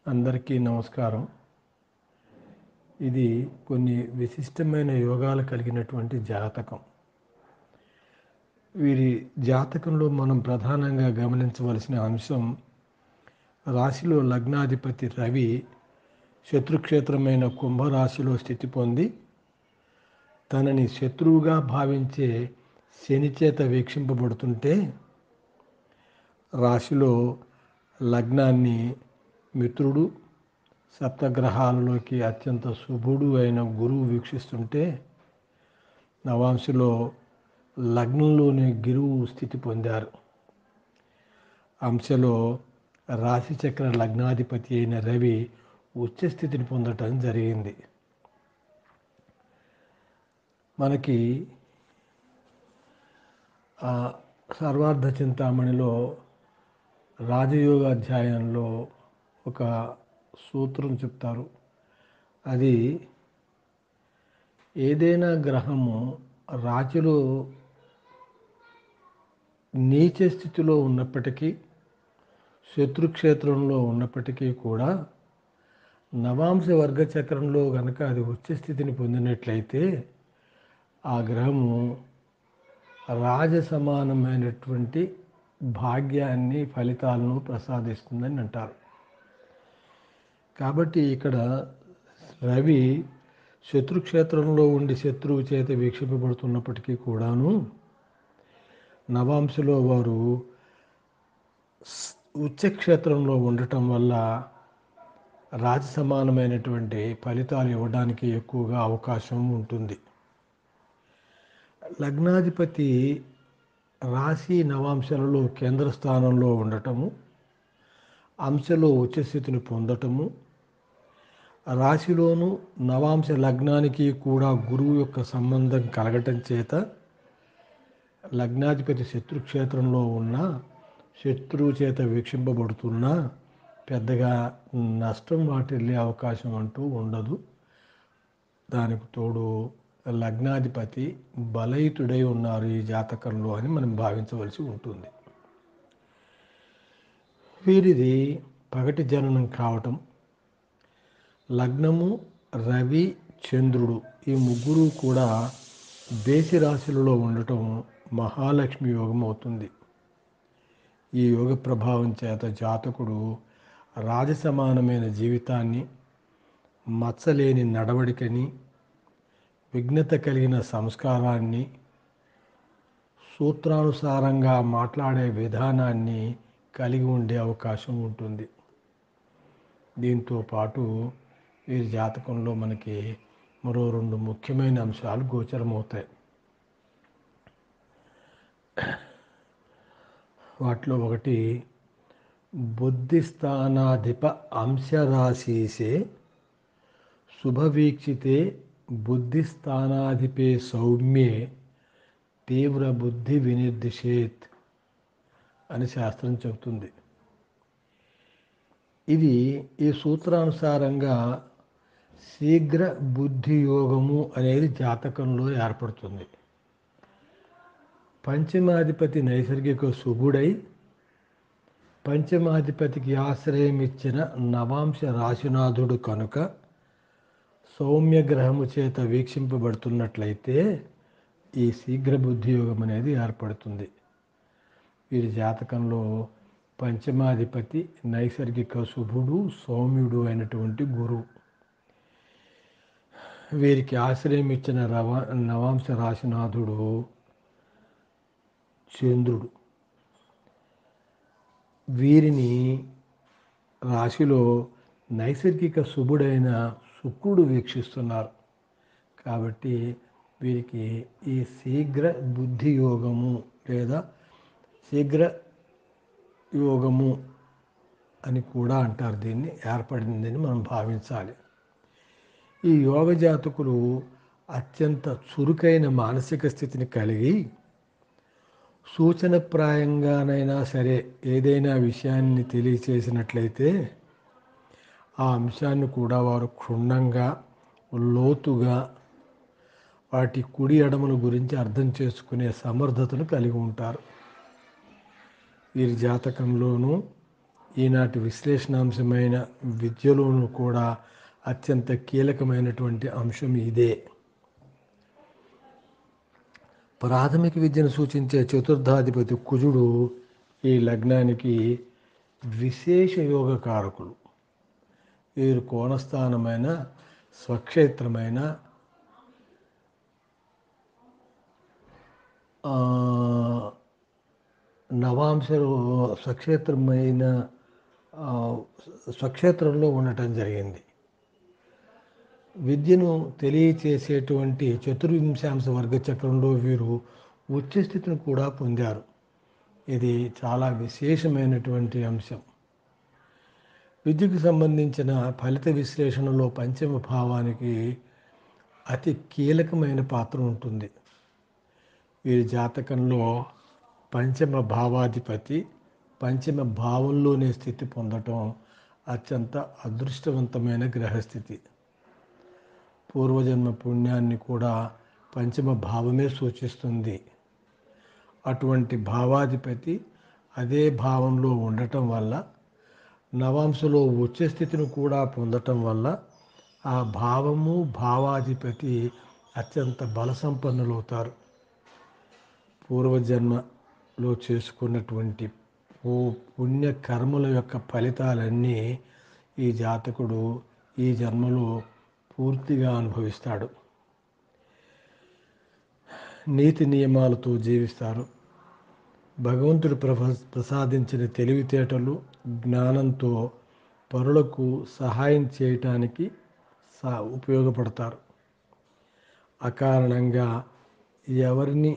అందరికీ నమస్కారం. ఇది కొన్ని విశిష్టమైన యోగాలు కలిగినటువంటి జాతకం. వీరి జాతకంలో మనం ప్రధానంగా గమనించవలసిన అంశం, రాశిలో లగ్నాధిపతి రవి శత్రుక్షేత్రమైన కుంభరాశిలో స్థితి పొంది తనని శత్రువుగా భావించే శని చేత వీక్షింపబడుతుంటే, రాశిలో లగ్నాన్ని మిత్రుడు, సప్తగ్రహాలలోకి అత్యంత శుభుడు అయిన గురువు వీక్షిస్తుంటే, నవాంశలో లగ్నంలోని గురువు స్థితి పొందారు. అంశలో రాశిచక్ర లగ్నాధిపతి అయిన రవి ఉచ్చస్థితిని పొందటం జరిగింది. మనకి సర్వార్థ చింతామణిలో రాజయోగ అధ్యాయంలో ఒక సూత్రం చెప్తారు. అది ఏదైనా గ్రహము రాశిలో నీచ స్థితిలో ఉన్నప్పటికీ, శత్రుక్షేత్రంలో ఉన్నప్పటికీ కూడా నవాంశ వర్గ చక్రంలో కనుక అది ఉచ్చస్థితిని పొందినట్లయితే ఆ గ్రహము రాజ సమానమైనటువంటి భాగ్యాన్ని, ఫలితాలను ప్రసాదిస్తుందని అంటారు. కాబట్టి ఇక్కడ రవి శత్రుక్షేత్రంలో ఉండి శత్రువు చేత వీక్షింపబడుతున్నప్పటికీ కూడాను నవాంశలో వారు ఉచ్చక్షేత్రంలో ఉండటం వల్ల రాజ సమానమైనటువంటి ఫలితాలు ఇవ్వడానికి ఎక్కువగా అవకాశం ఉంటుంది. లగ్నాధిపతి రాశి నవాంశాలలో కేంద్ర స్థానంలో ఉండటము, అంశలో ఉచ్చస్థితిని పొందటము, రాశిలోను నవాంశ లగ్నానికి కూడా గురువు యొక్క సంబంధం కలగటం చేత లగ్నాధిపతి శత్రుక్షేత్రంలో ఉన్న శత్రువు చేత వీక్షింపబడుతున్నా పెద్దగా నష్టం వాటిల్లే అవకాశం అంటూ ఉండదు. దానికి తోడు లగ్నాధిపతి బలయుతుడై ఉన్నారు ఈ జాతకంలో అని మనం భావించవలసి ఉంటుంది. వీరిది పగటి జననం కావటం, లగ్నము రవి చంద్రుడు ఈ ముగ్గురు కూడా బేసి రాశులలో ఉండటం మహాలక్ష్మి యోగం అవుతుంది. ఈ యోగ ప్రభావం చేత జాతకుడు రాజసమానమైన జీవితాన్ని, మచ్చలేని నడవడికని, విఘ్నత కలిగిన సంస్కారాన్ని, సూత్రానుసారంగా మాట్లాడే విధానాన్ని కలిగి ఉండే అవకాశం ఉంటుంది. దీంతో పాటు వీరి జాతకంలో మనకి మరో 2 ముఖ్యమైన అంశాలు గోచరమవుతాయి. వాటిలో ఒకటి, బుద్ధిస్థానాధిప అంశరాశీసే శుభవీక్షితే బుద్ధిస్థానాధిపే సౌమ్యే తీవ్ర బుద్ధి వినిర్దిశేత్ అని శాస్త్రం చెబుతుంది. ఇది ఈ సూత్రానుసారంగా శీఘ్ర బుద్ధి యోగము అనేది జాతకంలో ఏర్పడుతుంది. పంచమాధిపతి నైసర్గిక శుభుడై పంచమాధిపతికి ఆశ్రయం ఇచ్చిన నవాంశ రాశినాథుడు కనుక సౌమ్యగ్రహము చేత వీక్షింపబడుతున్నట్లయితే ఈ శీఘ్ర బుద్ధి యోగం అనేది ఏర్పడుతుంది. వీరి జాతకంలో పంచమాధిపతి నైసర్గిక శుభుడు, సౌమ్యుడు అయినటువంటి గురువు. వీరికి ఆశ్రయం ఇచ్చిన నవాంశ రాశినాథుడు చంద్రుడు. వీరిని రాశిలో నైసర్గిక శుభుడైన శుక్రుడు వీక్షిస్తున్నారు. కాబట్టి వీరికి ఈ శీఘ్ర బుద్ధి యోగము లేదా శీఘ్ర యోగము అని కూడా అంటారు. దీన్ని ఏర్పడిందని మనం భావించాలి. ఈ యోగ జాతకులు అత్యంత చురుకైన మానసిక స్థితిని కలిగి సూచనప్రాయంగానైనా సరే ఏదైనా విషయాన్ని తెలియచేసినట్లయితే ఆ అంశాన్ని కూడా వారు క్షుణ్ణంగా, లోతుగా వాటి కుడి ఎడమల గురించి అర్థం చేసుకునే సమర్థతను కలిగి ఉంటారు. వీరి జాతకంలోనూ ఈనాటి విశ్లేషణాంశమైన విద్యలోనూ కూడా అత్యంత కీలకమైనటువంటి అంశం ఇదే. ప్రాథమిక విద్యను సూచించే చతుర్థాధిపతి కుజుడు ఈ లగ్నానికి విశేష యోగకారకులు. వీరు కోణస్థానమైన స్వక్షేత్రమైన నవాంశ స్వక్షేత్రమైన స్వక్షేత్రంలో ఉండటం జరిగింది. విద్యను తెలియచేసేటువంటి చతుర్వింశాంశ వర్గ చక్రంలో వీరు ఉచ్చస్థితిని కూడా పొందారు. ఇది చాలా విశేషమైనటువంటి అంశం. విద్యకు సంబంధించిన ఫలిత విశ్లేషణలో పంచమ భావానికి అతి కీలకమైన పాత్ర ఉంటుంది. వీరి జాతకంలో పంచమ భావాధిపతి పంచమ భావంలోనే స్థితి పొందటం అత్యంత అదృష్టవంతమైన గ్రహస్థితి. పూర్వజన్మ పుణ్యాన్ని కూడా పంచమ భావమే సూచిస్తుంది. అటువంటి భావాధిపతి అదే భావంలో ఉండటం వల్ల, నవాంశలో ఉచ్చస్థితిని కూడా పొందటం వల్ల ఆ భావము భావాధిపతి అత్యంత బల సంపన్నులవుతారు. పూర్వజన్మలో చేసుకున్నటువంటి పుణ్యకర్మల యొక్క ఫలితాలన్నీ ఈ జాతకుడు ఈ జన్మలో పూర్తిగా అనుభవిస్తాడు. నీతి నియమాలతో జీవిస్తారు. భగవంతుడు ప్రసాదించిన తెలివితేటలు, జ్ఞానంతో పరులకు సహాయం చేయటానికి ఉపయోగపడతారు. అకారణంగా ఎవరిని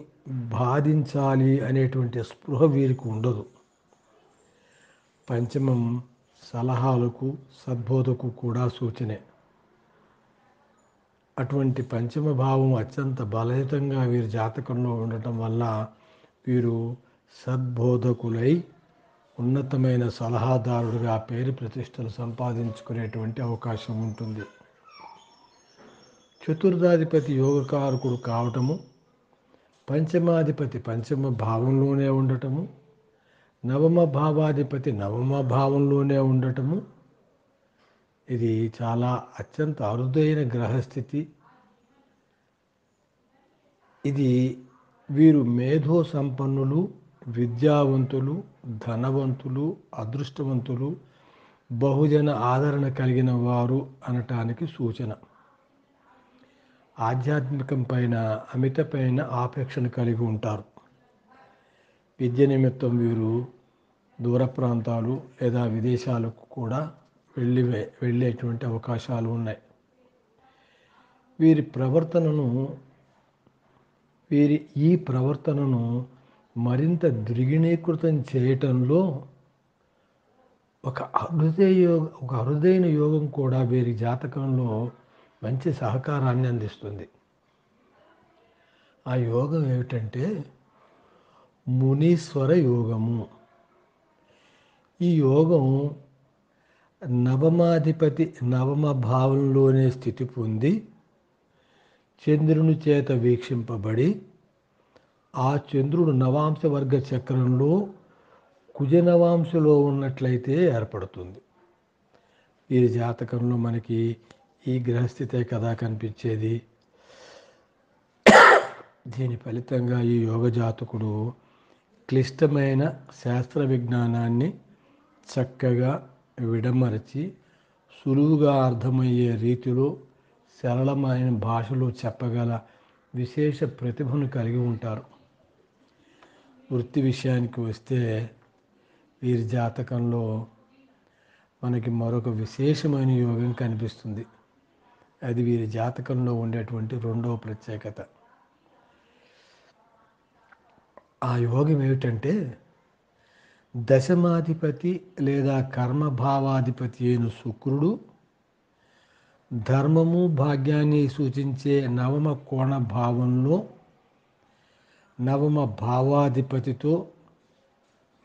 బాధించాలి అనేటువంటి స్పృహ వీరికి ఉండదు. పంచమం సలహాలకు, సద్బోధకు కూడా సూచనే. అటువంటి పంచమ భావం అత్యంత బలయుతంగా వీరి జాతకంలో ఉండటం వల్ల వీరు సద్బోధకులై ఉన్నతమైన సలహాదారుడిగా పేరు ప్రతిష్టలు సంపాదించుకునేటువంటి అవకాశం ఉంటుంది. చతుర్థాధిపతి యోగకారకుడు కావటము, పంచమాధిపతి పంచమ భావంలోనే ఉండటము, నవమ భావాధిపతి నవమ భావంలోనే ఉండటము, ఇది చాలా అత్యంత అరుదైన గ్రహస్థితి. ఇది వీరు మేధో సంపన్నులు, విద్యావంతులు, ధనవంతులు, అదృష్టవంతులు, బహుజన ఆదరణ కలిగిన వారు అనటానికి సూచన. ఆధ్యాత్మికం పైన అమితమైన ఆపేక్షను కలిగి ఉంటారు. విద్య నిమిత్తం వీరు దూర ప్రాంతాలు లేదా విదేశాలకు కూడా వెళ్ళేటువంటి అవకాశాలు ఉన్నాయి. ఈ ప్రవర్తనను మరింత ద్విగుణీకృతం చేయటంలో ఒక అరుదైన యోగం కూడా వీరి జాతకంలో మంచి సహకారాన్ని అందిస్తుంది. ఆ యోగం ఏమిటంటే మునీశ్వర యోగము. ఈ యోగం నవమాధిపతి నవమ భావంలోనే స్థితి పొంది చంద్రుని చేత వీక్షింపబడి, ఆ చంద్రుడు నవాంశ వర్గ చక్రంలో కుజనవాంశలో ఉన్నట్లయితే ఏర్పడుతుంది. వీరి జాతకంలో మనకి ఈ గ్రహస్థితే కదా కనిపించేది. దీని ఫలితంగా ఈ యోగ జాతకుడు క్లిష్టమైన శాస్త్ర విజ్ఞానాన్ని చక్కగా విడమరచి సులువుగా అర్థమయ్యే రీతిలో సరళమైన భాషలో చెప్పగల విశేష ప్రతిభను కలిగి ఉంటారు. వృత్తి విషయానికి వస్తే వీరి జాతకంలో మనకి మరొక విశేషమైన యోగం కనిపిస్తుంది. అది వీరి జాతకంలో ఉండేటువంటి రెండవ ప్రత్యేకత. ఆ యోగం ఏమిటంటే దశమాధిపతి లేదా కర్మభావాధిపతి అయిన శుక్రుడు ధర్మము భాగ్యాన్ని సూచించే నవమ కోణ భావంలో నవమ భావాధిపతితో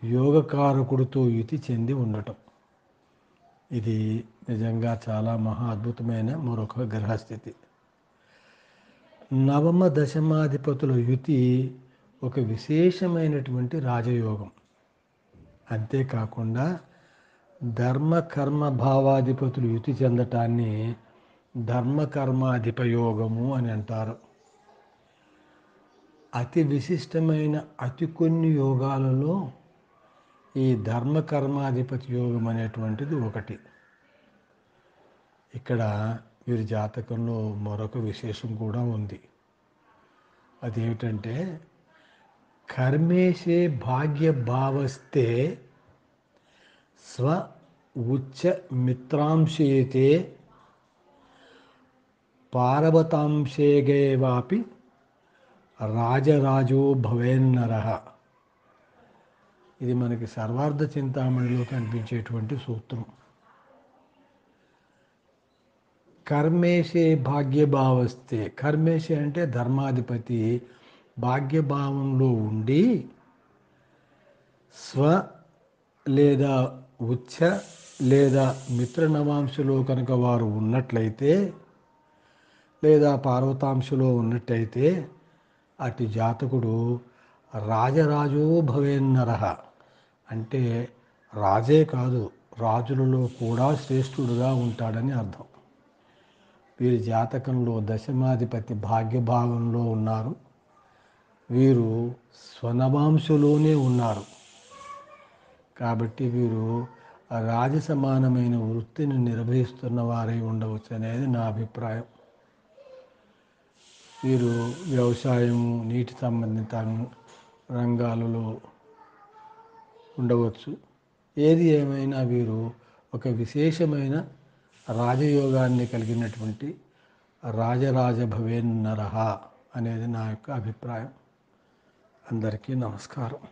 యోగకారకుడితో యుతి చెంది ఉండటం. ఇది నిజంగా చాలా మహా అద్భుతమైన మరొక గ్రహస్థితి. నవమ దశమాధిపతుల యుతి ఒక విశేషమైనటువంటి రాజయోగం. అంతేకాకుండా ధర్మ కర్మ భావాధిపతులు యుతి చెందటాన్ని ధర్మకర్మాధిపయోగము అని అంటారు. అతి విశిష్టమైన అతి కొన్ని యోగాలలో ఈ ధర్మకర్మాధిపతి యోగం అనేటువంటిది ఒకటి. ఇక్కడ వీరి జాతకంలో మరొక విశేషం కూడా ఉంది. అదేమిటంటే కర్మేశే భాగ్య భావస్తే స్వ ఉచ్చ మిత్రాంశేతే పారవతాంశేగేవాపి రాజరాజో భవేన్నరః. ఇది మనకి సర్వార్థ చింతామణిలో కనిపించేటువంటి సూత్రం. కర్మేశే భాగ్యభావస్తే, కర్మేశే అంటే ధర్మాధిపతి భాగ్యభావంలో ఉండి స్వ లేదా ఉచ్చ లేదా మిత్ర నవాంశలో కనుక వారు ఉన్నట్లయితే లేదా పార్వతాంశలో ఉన్నట్టయితే అటు జాతకుడు రాజరాజో భవేన్నరః, అంటే రాజే కాదు రాజులలో కూడా శ్రేష్ఠుడుగా ఉంటాడని అర్థం. వీరి జాతకంలో దశమాధిపతి భాగ్యభావంలో ఉన్నారు. వీరు స్వనవాంశలోనే ఉన్నారు కాబట్టి వీరు రాజ సమానమైన వృత్తిని నిర్వహిస్తున్న వారై ఉండవచ్చు అనేది నా అభిప్రాయం. వీరు వ్యవసాయం, నీటి సంబంధిత రంగాలలో ఉండవచ్చు. ఏది ఏమైనా వీరు ఒక విశేషమైన రాజయోగాన్ని కలిగినటువంటి రాజరాజ భవేన్నరః అనేది నా యొక్క అభిప్రాయం. అందరికీ నమస్కారం.